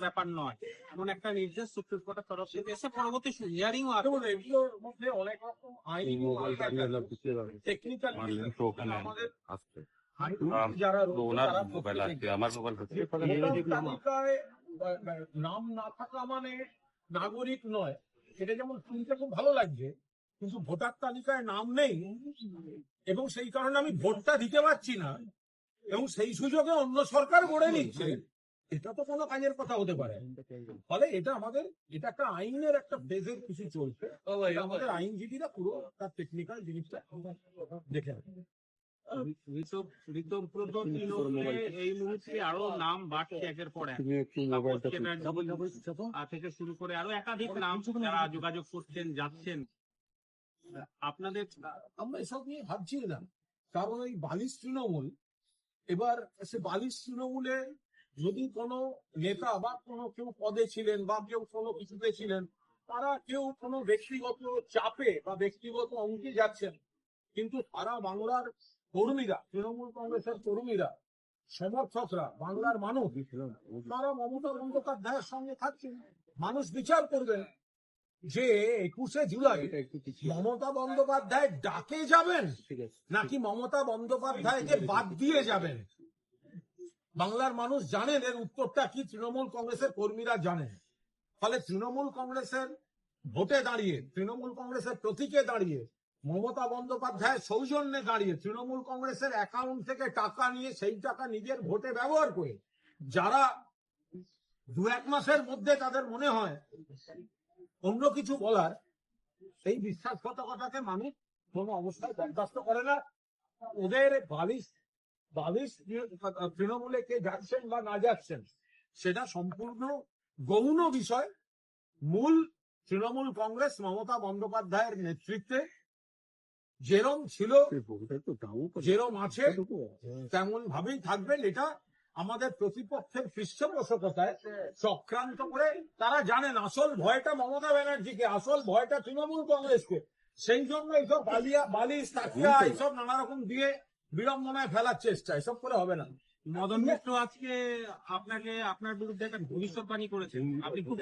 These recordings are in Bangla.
ব্যাপার নয়, এমন একটা নির্দেশ সুপ্রিম কোর্টের তরফ থেকে এসে পরবর্তী হিয়ারিং এগুলোর মধ্যে অনেক রকম আইন টেকনিক্যাল আমাদের যারা তালিকায় নাম না থাকা মানে নাগরিক নয়, এটা যেমন শুনতে খুব ভালো লাগছে, কিন্তু ভোটার তালিকায় নাম নেই এবং সেই কারণে আমি ভোটটা দিতে পারছি না এবং সেই সুযোগে অন্য সরকার গড়ে নিচ্ছে, এটা তো কোনো কাজের কথা হতে পারে। ফলে এটা একটা আইনের একটা ফেজের কিছু চলছে, আমাদের আইনজীবীরা পুরো তার টেকনিক্যাল জিনিসটা দেখে এই মুহূর্তে আরো নাম বাড়ছে একের পর এক থেকে শুরু করে আরো একাধিক নাম যারা যোগাযোগ করছেন যাচ্ছেন। আপনাদের আমরা এসব নিয়ে ভাবছি না, কারণ ওই বালিশ তৃণমূল, এবার সে বালিশ তৃণমূলে যদি কোনো নেতা বা কোনো কেউ পদে ছিলেন বা কেউ কোনো কিছুতে ছিলেন, তারা কেউ কোনো ব্যক্তিগত চাপে বা ব্যক্তিগত অঙ্কে যাচ্ছেন, কিন্তু সারা বাংলার কর্মীরা, তৃণমূল কংগ্রেসের কর্মীরা, সমর্থকরা, বাংলার মানুষ, তারা মমতা বন্দ্যোপাধ্যায়ের সঙ্গে থাকছেন। মানুষ বিচার করবেন যে 21শে জুলাই মমতা বন্দ্যোপাধ্যায় ডাকে যাবেন নাকি মমতা বন্দ্যোপাধ্যায়কে বাদ দিয়ে যাবেন। বাংলার মানুষ জানেন এর উত্তরটা কি, তৃণমূল কংগ্রেসের কর্মীরা জানেন। ফলে তৃণমূল কংগ্রেসের ভোটে দাঁড়িয়ে, তৃণমূল কংগ্রেসের প্রতীকে দাঁড়িয়ে, মমতা বন্দ্যোপাধ্যায়ের সৌজন্যে দাঁড়িয়ে তৃণমূল কংগ্রেসের অ্যাকাউন্ট থেকে টাকা নিয়ে সেই টাকা নিজের ভোটে ব্যবহার করে যারা 2-1 মাসের মধ্যে তাদের মনে হয় অন্য কিছু বলার, সেই বিশ্বাসঘাতকতাকে মানুষ কোনো অবস্থায় বরদাস্ত করে না। ওদের বালিশ তৃণমূলে কে যাচ্ছেন বা না যাচ্ছেন সেটা সম্পূর্ণ গৌণ বিষয়। মূল তৃণমূল কংগ্রেস মমতা বন্দ্যোপাধ্যায়ের নেতৃত্বে যেরম ছিল, যেরম আছে, তেমন ভাবেই থাকবেন। এটা আমাদের প্রতিপক্ষের পৃষ্ঠপোষকতায় চক্রান্ত করে তারা জানেন আসল ভয়টা মমতা ব্যানার্জিকে, আসল ভয়টা তৃণমূল কংগ্রেসকে। সেই জন্য এইসব বালিশ তাকিয়া এইসব নানা রকম দিয়ে বিড়ম্বনায় ফেলার চেষ্টা, এসব করে হবে না। মদন মিত্র আজকে আপনাকে আপনার বিরুদ্ধে একটা ভবিষ্যৎবাণী করেছেন, আপনি খুব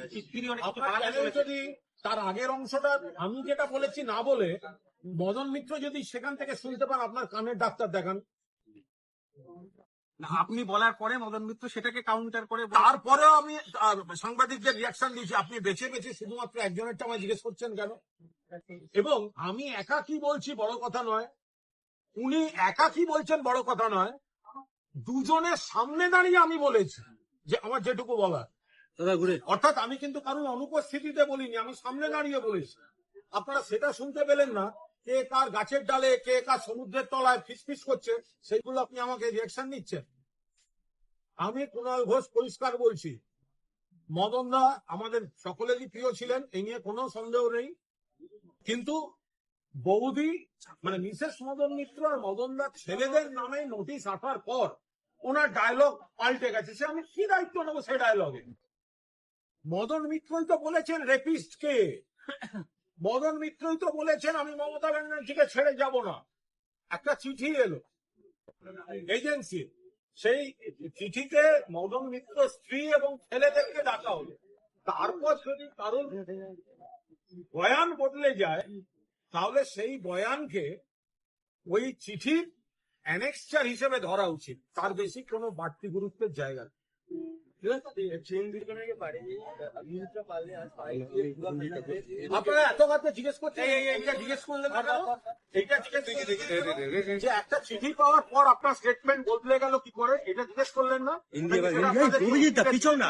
যদি তার আগের অংশটা আমি যেটা বলেছি না বলে মদন মিত্র যদি সেখান থেকে শুনতে পান, আপনার কানের ডাক্তার দেখান। আপনি বলার পরে মদন মিত্র সেটাকে কাউন্টার করে, তারপরেও আমি সাংবাদিকদের রিয়াকশন দিয়েছি। আপনি বেছে বেছে শুধুমাত্র একজনেরটা আমায় জিজ্ঞেস করছেন কেন? এবং আমি একা কি বলছি বড় কথা নয়, উনি একা কি বলছেন বড় কথা নয়, দুজনের সামনে দাঁড়িয়ে আমি বলেছি যে আমার যেটুকু বলার, অর্থাৎ আমি কিন্তু কারণ অনুপস্থিতিতে বলিনি, আমি সামনে দাঁড়িয়ে বলেছি। আপনারা সেটা শুনতে পেলেন না, কে কার গাছের ডালে, কে কার সমুদ্রের তলায় ফিসফিস করছে, সেইগুলো আপনি আমাকে রিয়াকশন নিচ্ছেন। আমি কুণাল ঘোষ পরিষ্কার বলছি, মদন দা আমাদের সকলেরই প্রিয় ছিলেন, এই নিয়ে কোনো সন্দেহ নেই, কিন্তু বৌদি মানে মিসেস মদন মিত্র আর মদন দা ছেলেদের নামে নোটিশ আসার পর ওনার ডায়লগ পাল্টে গেছে। সে আমি কি দায়িত্ব নেবো সেই ডায়লগে? মদন মিত্রই তো বলেছেন রেপিস্ট কে, মদন মিত্রই তো বলেছেন আমি মমতা ব্যানার্জিকে ছেড়ে যাব না। একটা চিঠি এলো এজেন্সি, সেই চিঠিতে মদন মিত্র স্ত্রী এবং ছেলেদেরকে ডাকা হলো। তারপর যদি কারণ বয়ান বদলে যায় তাহলে সেই বয়ানকে ওই চিঠির অ্যানেক্সচার হিসেবে ধরা উচিত, তার বেশি কোনো বাড়তি গুরুত্বের জায়গা। আপনারা এত কথা জিজ্ঞেস করছেন, এইটা জিজ্ঞেস করলেন এইটা যে একটা চিঠি পাওয়ার পর আপনার স্টেটমেন্ট বদলে গেল কি করে, এটা জিজ্ঞেস করলেন না? পিছন না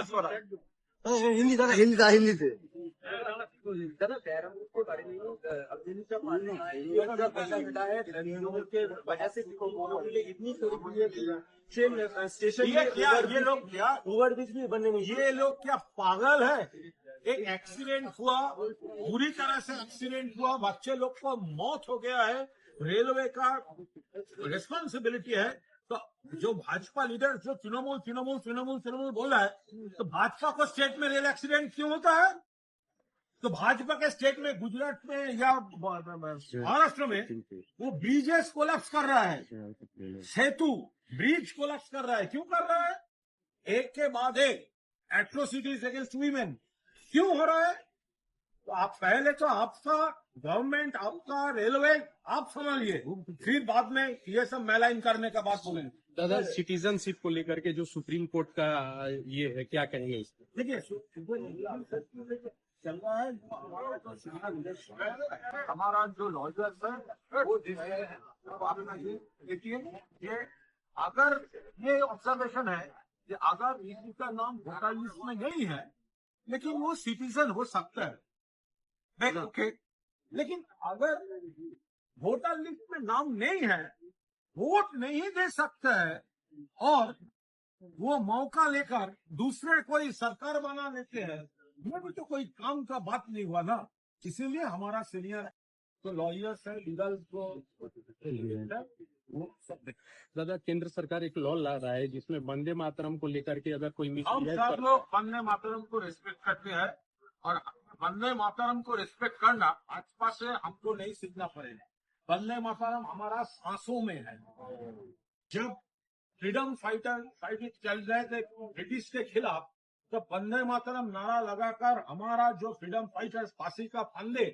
হিন্দি দাদা, হিন্দিতে ये लोग क्या पागल है? एक एक्सीडेंट हुआ, बुरी तरह से एक्सीडेंट हुआ, बच्चे लोग को मौत हो गया है, रेलवे का रिस्पॉन्सिबिलिटी है। तो जो भाजपा लीडर जो तृणमूल तृणमूल तृणमूल तृणमूल बोला है, तो भाजपा को स्टेट में रेल एक्सीडेंट क्यों होता है? तो भाजपा के स्टेट में, गुजरात में या महाराष्ट्र में वो ब्रिजेस कोलैप्स कर रहा है, सेतु ब्रिज कोलैप्स कर रहा है। क्यों कर रहा है? एक के बाद एक एट्रोसिटीज अगेंस्ट वीमेन क्यों हो रहा है? तो आप पहले तो आपका गवर्नमेंट, आपका रेलवे आप संभालिए, फिर बाद में ये सब मैलाइन करने का बात बोलेंगे। दादा सिटीजनशिप को लेकर के जो सुप्रीम कोर्ट का ये है, क्या कहेंगे इस पर? देखिए चल रहा है हमारा जो लॉयर्स है वो देखिए, ये अगर ये ऑब्जर्वेशन है कि अगर किसी का नाम वोटर लिस्ट में नहीं है लेकिन वो सिटीजन हो सकता है, ओके, लेकिन अगर वोटर लिस्ट में नाम नहीं है, वोट नहीं दे सकता है और वो मौका लेकर दूसरे कोई सरकार बना लेते हैं, ये भी तो कोई काम का बात नहीं हुआ ना। इसीलिए हमारा सीनियर तो लॉयर्स है, लीगल को वो सब दादा केंद्र सरकार एक लॉ ला रहा है जिसमें वंदे मातरम को लेकर के अगर कोई हम मिसबिहेव सब कर लोग वंदे मातरम को रिस्पेक्ट करते हैं और वंदे मातरम को रिस्पेक्ट करना भाजपा से हमको नहीं सीखना पड़ेगा। वंदे मातरम हमारा सांसों में है। जब फ्रीडम फाइटिंग चल रहे थे ब्रिटिश के खिलाफ, तब वंदे मातरम नारा लगाकर हमारा जो फ्रीडम फाइटर्स फांसी का फंदे,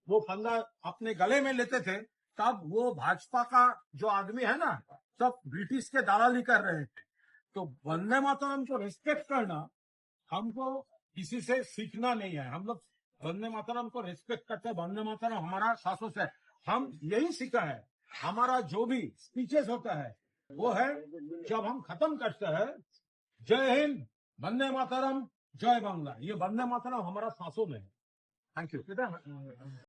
वो फंदा अपने गले में लेते थे, तब वो भाजपा का जो आदमी है ना, सब ब्रिटिश के दालाली कर रहे थे। तो वंदे मातरम को रिस्पेक्ट करना हमको किसी से सीखना नहीं है। हम लोग वंदे मातरम को रिस्पेक्ट करते हैं। वंदे मातरम हमारा सांसों से है। हम यही सीखा है। हमारा जो भी स्पीचेस होता है वो है, जब हम खत्म करते हैं, जय हिंद, वंदे मातरम, जय बांग्ला, ये वंदे मातरम हमारा सांसों में है। Thank you.